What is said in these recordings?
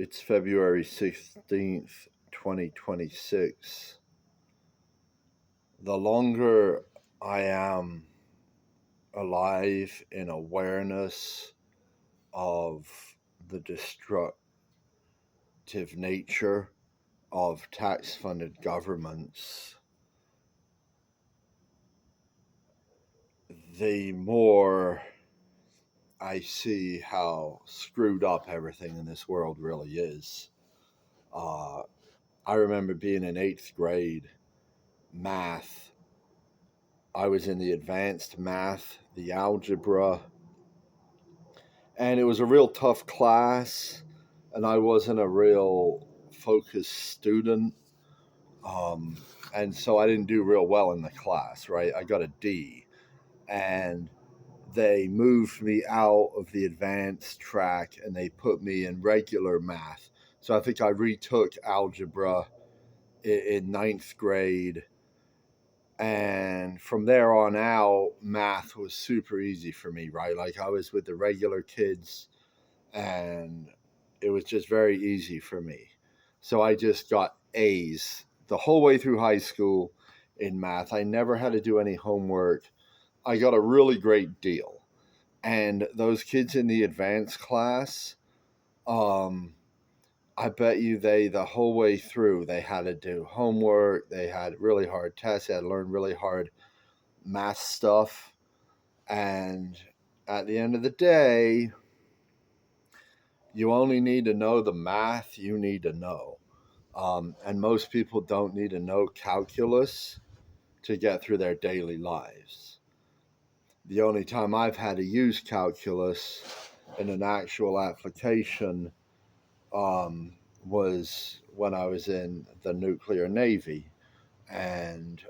It's February 16th, 2026. The longer I am alive in awareness of the destructive nature of tax funded governments, the more I see how screwed up everything in this world really is. Uh, I remember being in eighth grade math. I was in the advanced math, the algebra, and it was a real tough class, and I wasn't a real focused student. Um, and so I didn't do real well in the class, right? I got a D, and they moved me out of the advanced track and they put me in regular math. So I think I retook algebra in ninth grade. And from there on out, math was super easy for me, right? Like I was with the regular kids and it was just very easy for me. So I just got A's the whole way through high school in math. I never had to do any homework. I got a really great deal. And those kids in the advanced class, um, I bet you the whole way through, they had to do homework. They had really hard tests. They had to learn really hard math stuff. And at the end of the day, you only need to know the math you need to know. And most people don't need to know calculus to get through their daily lives. The only time I've had to use calculus in an actual application was when I was in the nuclear navy. And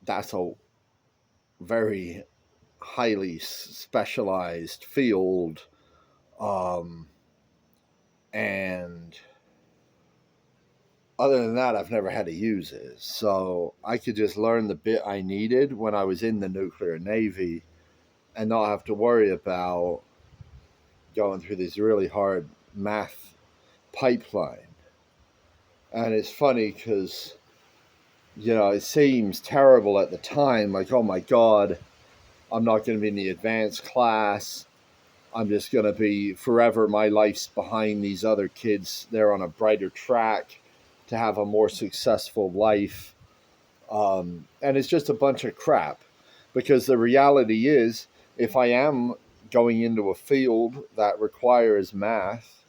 that's a very highly specialized field. And other than that, I've never had to use it. So I could just learn the bit I needed when I was in the nuclear navy and not have to worry about going through this really hard math pipeline. And it's funny because, it seems terrible at the time. Like, oh my God, I'm not going to be in the advanced class. I'm just going to be forever. My life's behind these other kids. They're on a brighter track to have a more successful life. And it's just a bunch of crap because the reality is, if I am going into a field that requires math,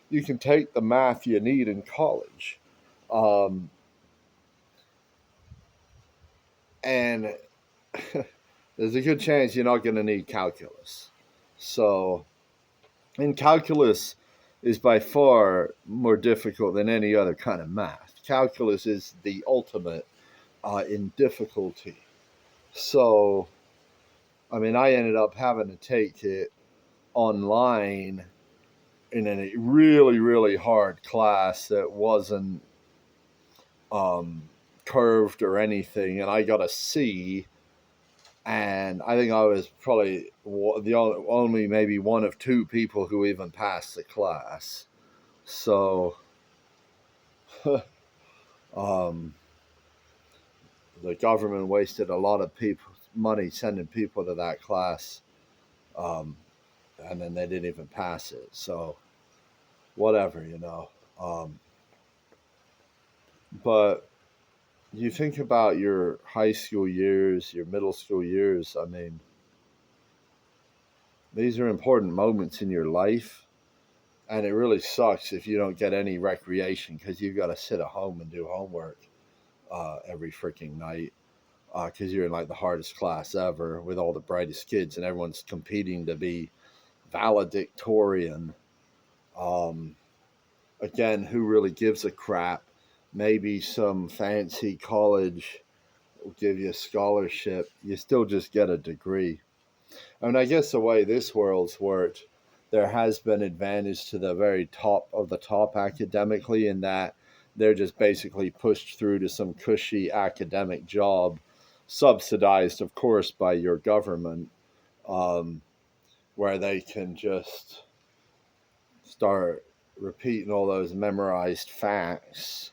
you can take the math you need in college. Um, and there's a good chance you're not going to need calculus. So, and calculus is by far more difficult than any other kind of math. Calculus is the ultimate in difficulty. So, I mean, I ended up having to take it online in a really, really hard class that wasn't um, curved or anything, and I got a C. And I think I was probably the only maybe one of two people who even passed the class. So, um, the government wasted a lot of money sending people to that class, um, and then they didn't even pass it. So, whatever. But you think about your high school years, your middle school years. I mean, these are important moments in your life, and it really sucks if you don't get any recreation because you've got to sit at home and do homework every freaking night because you're in like the hardest class ever with all the brightest kids, and everyone's competing to be valedictorian. Um, Again, who really gives a crap? Maybe some fancy college will give you a scholarship. You still just get a degree. I mean, I guess the way this world's worked, there has been advantage to the very top of the top academically in that they're just basically pushed through to some cushy academic job, subsidized, of course, by your government, um, where they can just start repeating all those memorized facts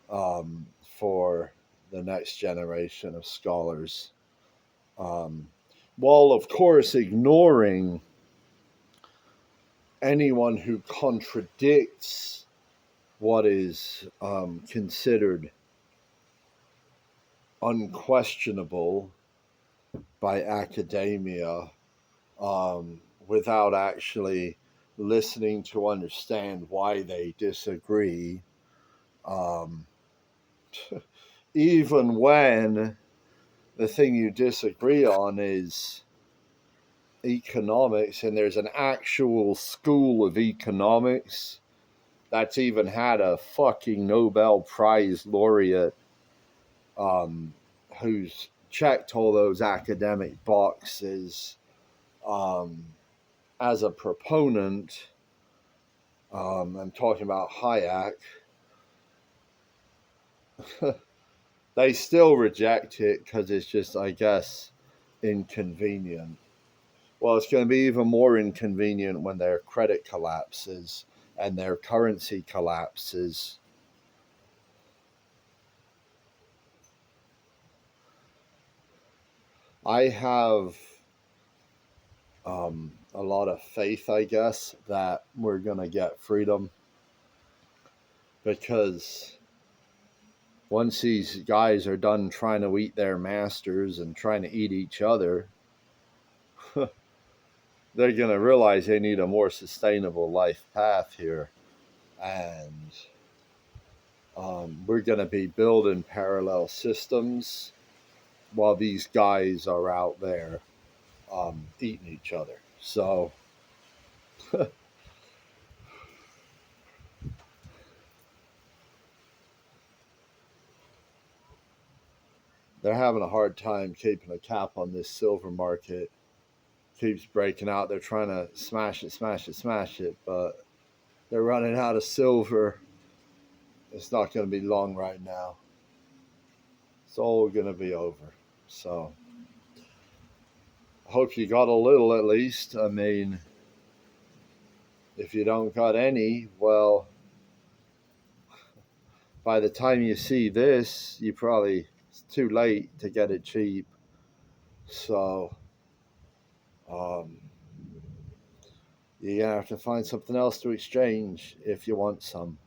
for the next generation of scholars. While, of course, ignoring anyone who contradicts what is considered unquestionable by academia, without actually listening to understand why they disagree, um, even when the thing you disagree on is economics, and there's an actual school of economics that's even had a fucking Nobel Prize laureate who's checked all those academic boxes as a proponent. I'm talking about Hayek. They still reject it because it's just, I guess, inconvenient. Well, it's going to be even more inconvenient when their credit collapses and their currency collapses. I have a lot of faith, I guess, that we're going to get freedom, because once these guys are done trying to eat their masters and trying to eat each other, they're going to realize they need a more sustainable life path here. And we're going to be building parallel systems while these guys are out there eating each other. So they're having a hard time keeping a cap on this silver market. Keeps breaking out. They're trying to smash it, but they're running out of silver. It's not going to be long right now. It's all going to be over. So I hope you got a little at least. I mean, if you don't got any, well, by the time you see this, it's too late to get it cheap. So um, you're going to have to find something else to exchange if you want some.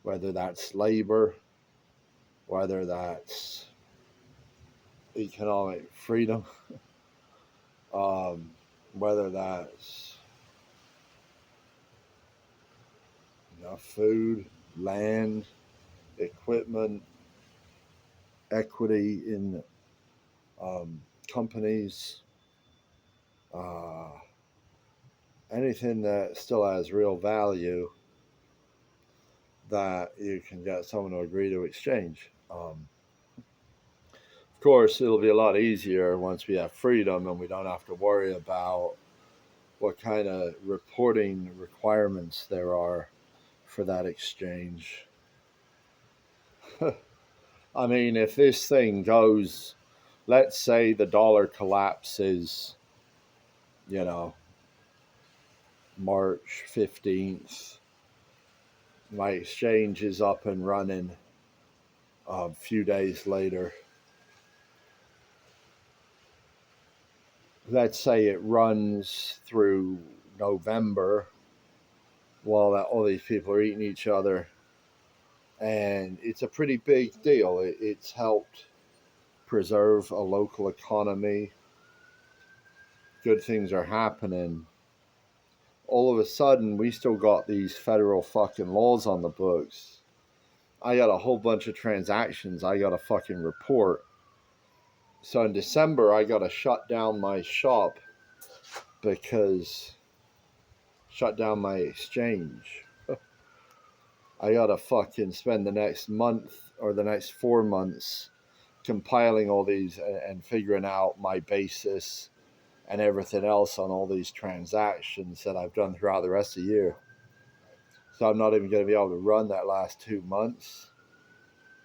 Whether that's labor, whether that's economic freedom, whether that's food, land, equipment, equity in companies, uh, anything that still has real value that you can get someone to agree to exchange. Of course, it'll be a lot easier once we have freedom and we don't have to worry about what kind of reporting requirements there are for that exchange. I mean, if this thing goes, let's say the dollar collapses, you know, March 15th, my exchange is up and running a few days later. Let's say it runs through November while all these people are eating each other. And it's a pretty big deal. It's helped preserve a local economy. Good things are happening. All of a sudden, we still got these federal fucking laws on the books. I got a whole bunch of transactions I got to fucking report. So in December, I got to shut down my shop because shut down my exchange. I got to fucking spend the next month or the next 4 months compiling all these and figuring out my basis and everything else on all these transactions that I've done throughout the rest of the year. So I'm not even going to be able to run that last 2 months.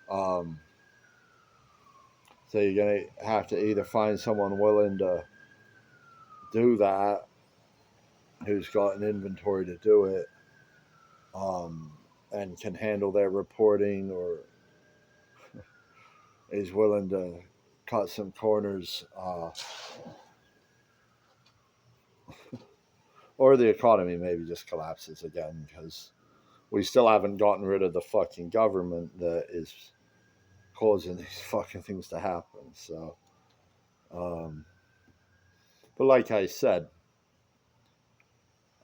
So you're going to have to either find someone willing to do that who's got an inventory to do it, and can handle their reporting, or is willing to cut some corners, or the economy maybe just collapses again because we still haven't gotten rid of the fucking government that is causing these fucking things to happen. So, but like I said,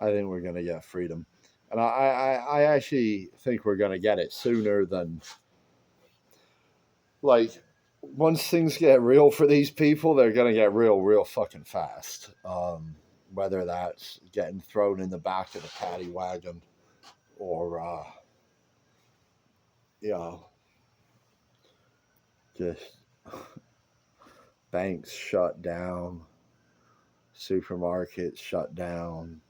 I think we're going to get freedom. And I actually think we're going to get it sooner than, like, once things get real for these people, they're going to get real fucking fast. Whether that's getting thrown in the back of the paddy wagon or, you know, just banks shut down, supermarkets shut down,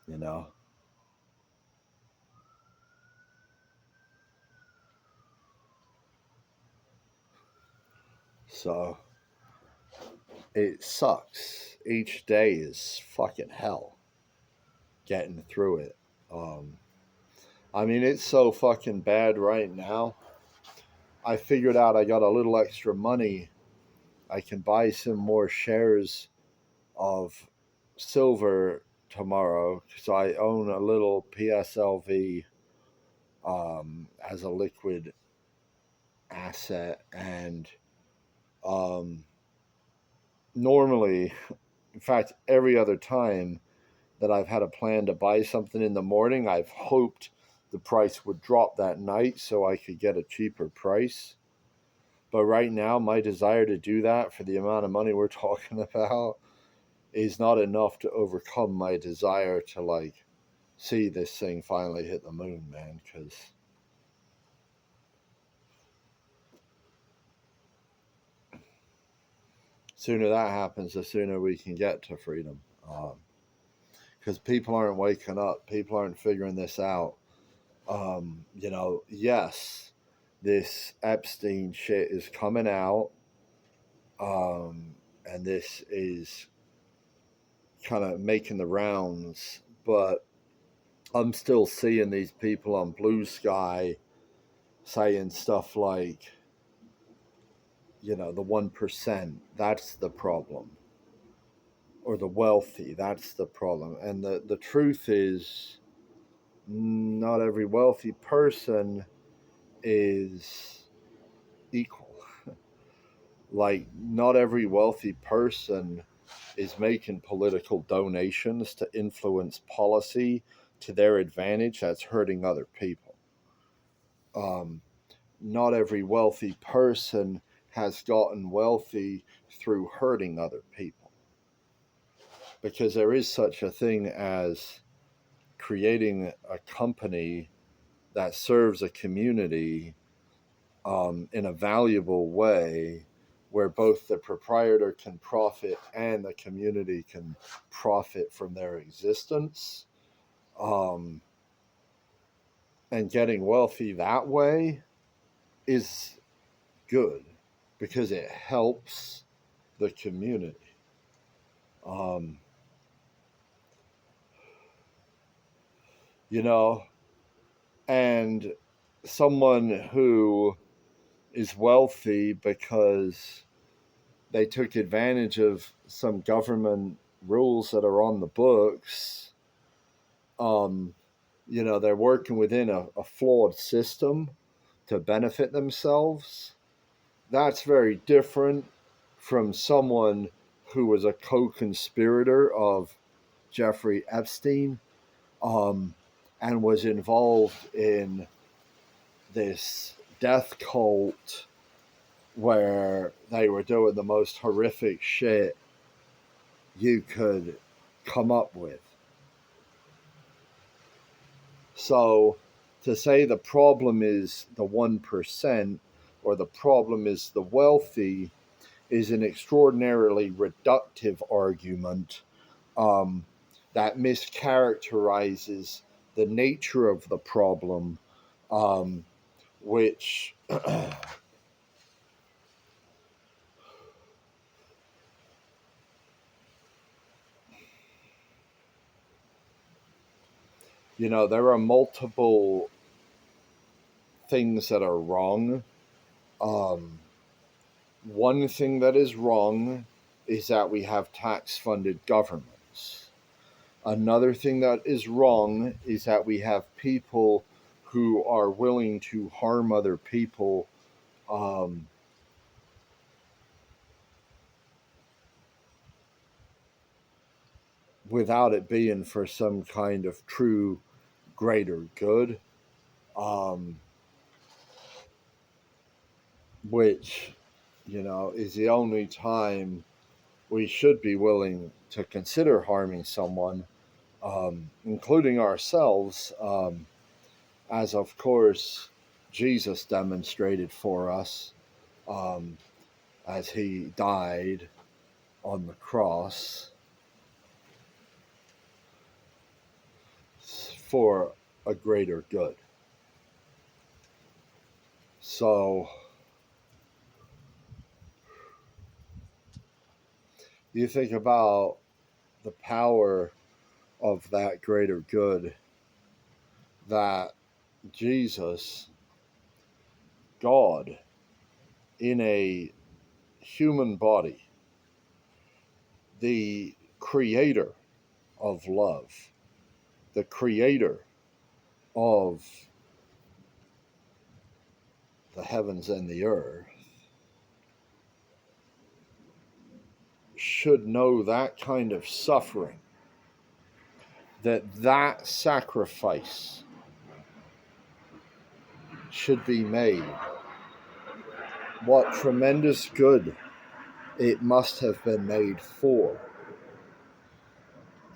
you know. So it sucks. Each day is fucking hell getting through it. I mean, it's so fucking bad right now. I figured out I got a little extra money. I can buy some more shares of silver tomorrow because I own a little PSLV as a liquid asset. And um, normally, in fact, every other time that I've had a plan to buy something in the morning, I've hoped the price would drop that night so I could get a cheaper price. But right now, my desire to do that for the amount of money we're talking about is not enough to overcome my desire to, like, see this thing finally hit the moon, man. Because sooner that happens, the sooner we can get to freedom. Because people aren't waking up, people aren't figuring this out. Yes, this Epstein shit is coming out, and this is kind of making the rounds, but I'm still seeing these people on Blue Sky saying stuff like, the 1%, that's the problem. Or the wealthy, that's the problem. And the truth is, not every wealthy person is equal. Like, not every wealthy person is making political donations to influence policy to their advantage that's hurting other people. Not every wealthy person has gotten wealthy through hurting other people. Because there is such a thing as creating a company that serves a community in a valuable way, where both the proprietor can profit and the community can profit from their existence. And getting wealthy that way is good because it helps the community. Um, and someone who is wealthy because they took advantage of some government rules that are on the books. They're working within a flawed system to benefit themselves. That's very different from someone who was a co-conspirator of Jeffrey Epstein, and was involved in this death cult where they were doing the most horrific shit you could come up with. So to say the problem is the 1% or the problem is the wealthy is an extraordinarily reductive argument that mischaracterizes the nature of the problem, which There are multiple things that are wrong. Um, One thing that is wrong is that we have tax funded governments. Another thing that is wrong is that we have people who are willing to harm other people um, without it being for some kind of true greater good, um, which, is the only time we should be willing to consider harming someone, including ourselves, as of course Jesus demonstrated for us um, as he died on the cross for a greater good. So you think about the power of that greater good that Jesus, God, in a human body, the creator of love, the creator of the heavens and the earth, should know that kind of suffering, that sacrifice should be made. What tremendous good it must have been made for.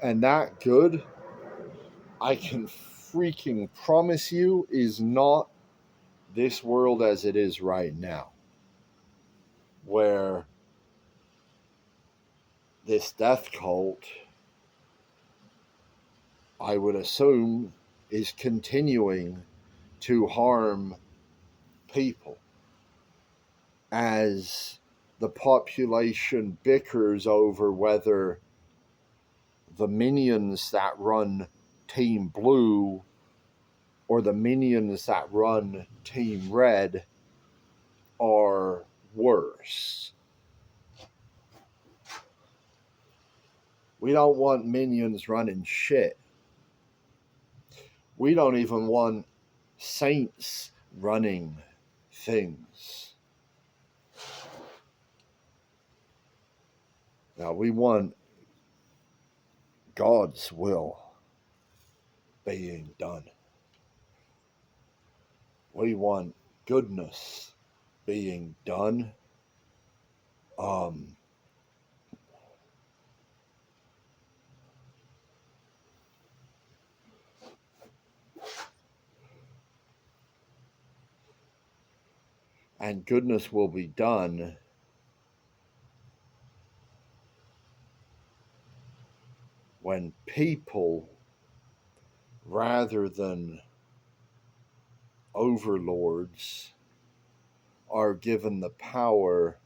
And that good, I can freaking promise you, is not this world as it is right now, where this death cult, I would assume, is continuing to harm people as the population bickers over whether the minions that run Team Blue or the minions that run Team Red are worse. We don't want minions running shit. We don't even want saints running things. Now, we want God's will being done. We want goodness being done. Um, and goodness will be done when people, rather than overlords, are given the power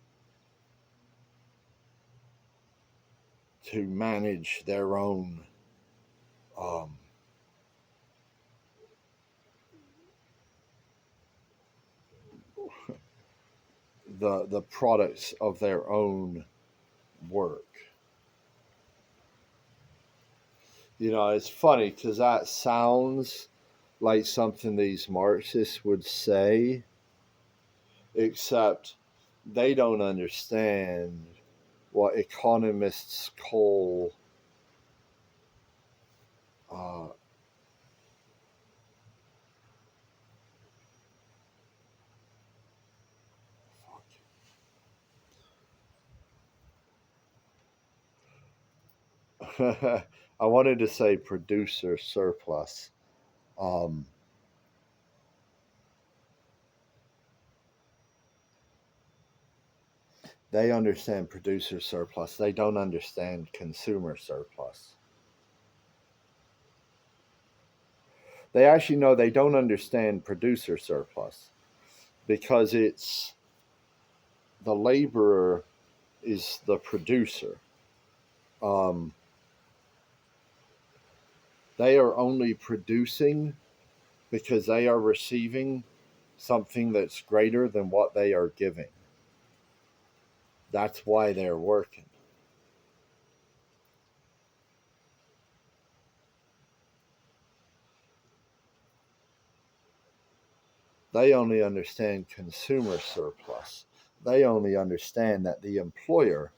to manage their own um, the products of their own work. It's funny because that sounds like something these Marxists would say, except they don't understand what economists call uh, I wanted to say producer surplus. Um, they understand producer surplus. They don't understand consumer surplus. They actually know they don't understand producer surplus because it's the laborer is the producer. Um, They are only producing because they are receiving something that's greater than what they are giving. That's why they're working. They only understand consumer surplus. They only understand that the employer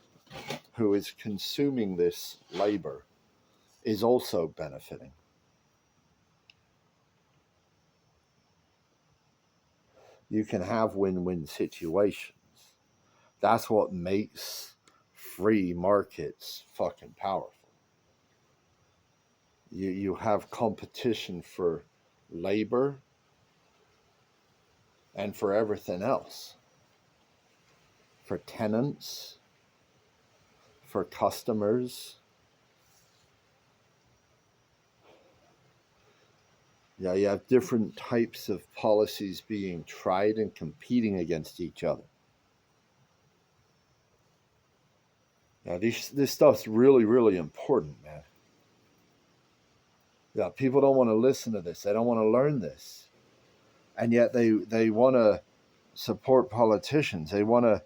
who is consuming this labor is also benefiting. You can have win-win situations. That's what makes free markets fucking powerful. You have competition for labor and for everything else. For tenants, for customers. Yeah, you have different types of policies being tried and competing against each other. Yeah, this stuff's really, really important, man. Yeah, people don't want to listen to this. They don't want to learn this. And yet they want to support politicians. They want to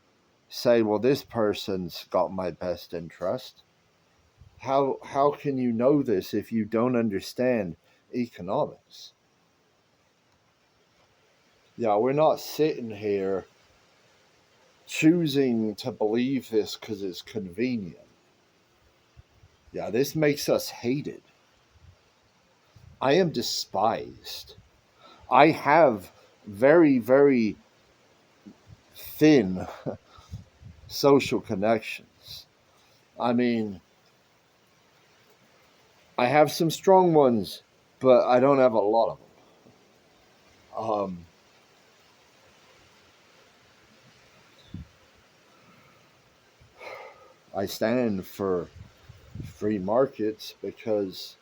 say, well, this person's got my best interest. How can you know this if you don't understand economics? Yeah, we're not sitting here choosing to believe this because it's convenient. Yeah, this makes us hated. I am despised. I have very, very thin social connections. I mean, I have some strong ones, but I don't have a lot of them. I stand for free markets because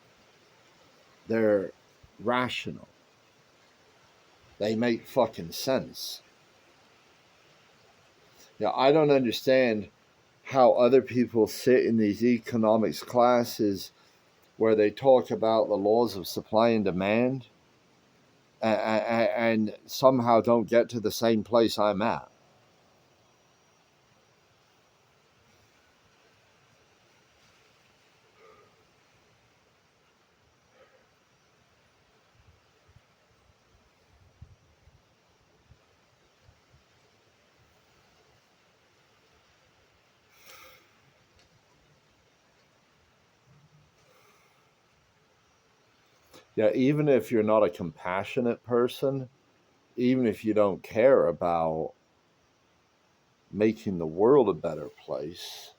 they're rational. They make fucking sense. Yeah, I don't understand how other people sit in these economics classes where they talk about the laws of supply and demand and somehow don't get to the same place I'm at. Yeah, even if you're not a compassionate person, even if you don't care about making the world a better place,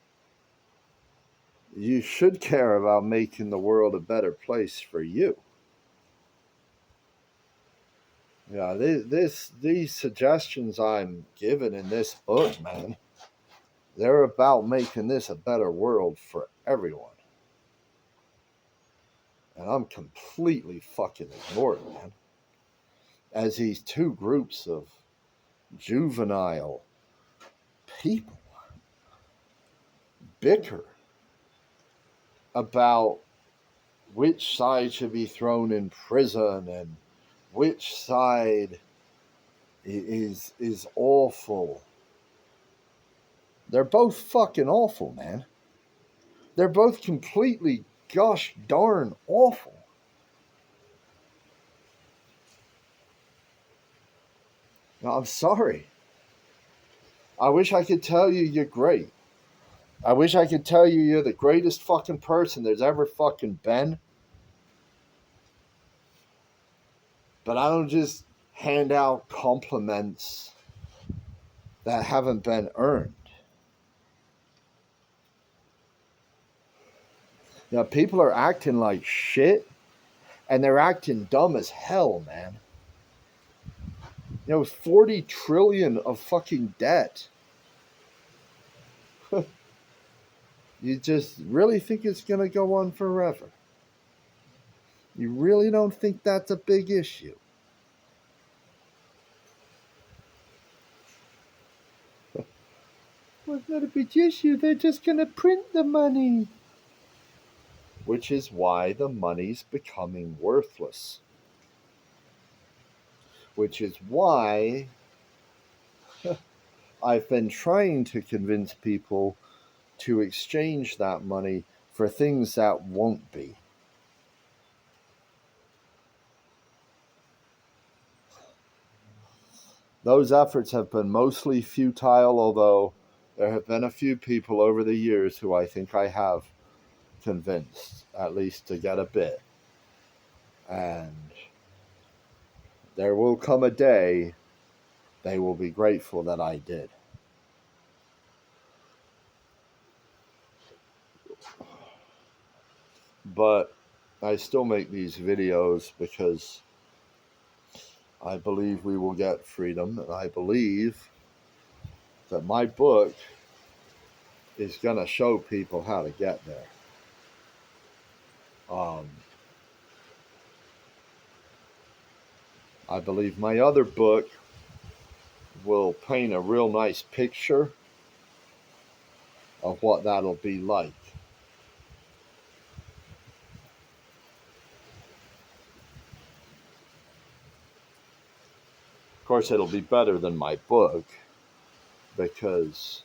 you should care about making the world a better place for you. Yeah, these suggestions I'm given in this book, man, they're about making this a better world for everyone. And I'm completely fucking ignored, man. As these two groups of juvenile people bicker about which side should be thrown in prison and which side is awful. They're both fucking awful, man. They're both completely gosh darn awful. I'm sorry. I wish I could tell you you're great. I wish I could tell you you're the greatest fucking person there's ever fucking been. But I don't just hand out compliments that haven't been earned. You know, people are acting like shit and they're acting dumb as hell, man. You know, 40 trillion of fucking debt. You just really think it's going to go on forever? You really don't think that's a big issue? What's not a big issue? They're just going to print the money. which is why the money's becoming worthless. Which is why I've been trying to convince people to exchange that money for things that won't be. Those efforts have been mostly futile, although there have been a few people over the years who I think I have convinced, at least to get a bit. And there will come a day they will be grateful that I did. But I still make these videos because I believe we will get freedom, and I believe that my book is going to show people how to get there. I believe my other book will paint a real nice picture of what that'll be like. Of course, it'll be better than my book because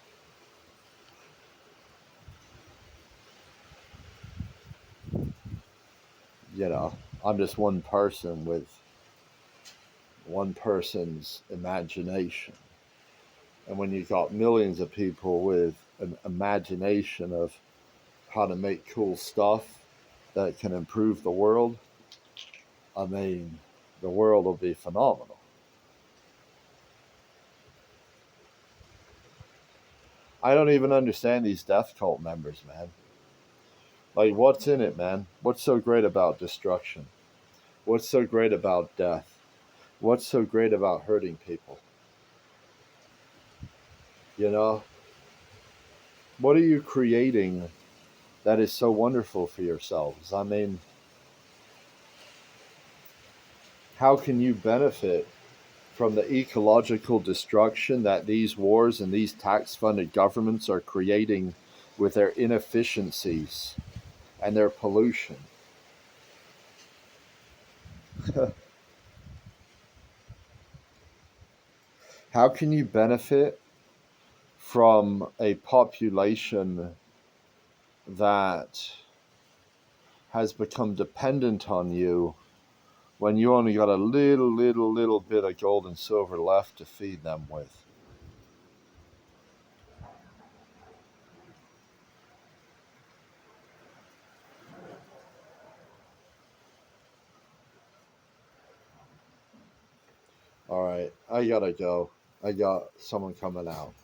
I'm just one person with one person's imagination. And when you've got millions of people with an imagination of how to make cool stuff that can improve the world, I mean, the world will be phenomenal. I don't even understand these death cult members, man. Like, what's in it, man? What's so great about destruction? What's so great about death? What's so great about hurting people? You know? What are you creating that is so wonderful for yourselves? I mean, how can you benefit from the ecological destruction that these wars and these tax-funded governments are creating with their inefficiencies and their pollution? How can you benefit from a population that has become dependent on you when you only got a little bit of gold and silver left to feed them with? All right, I gotta go. I got someone coming out.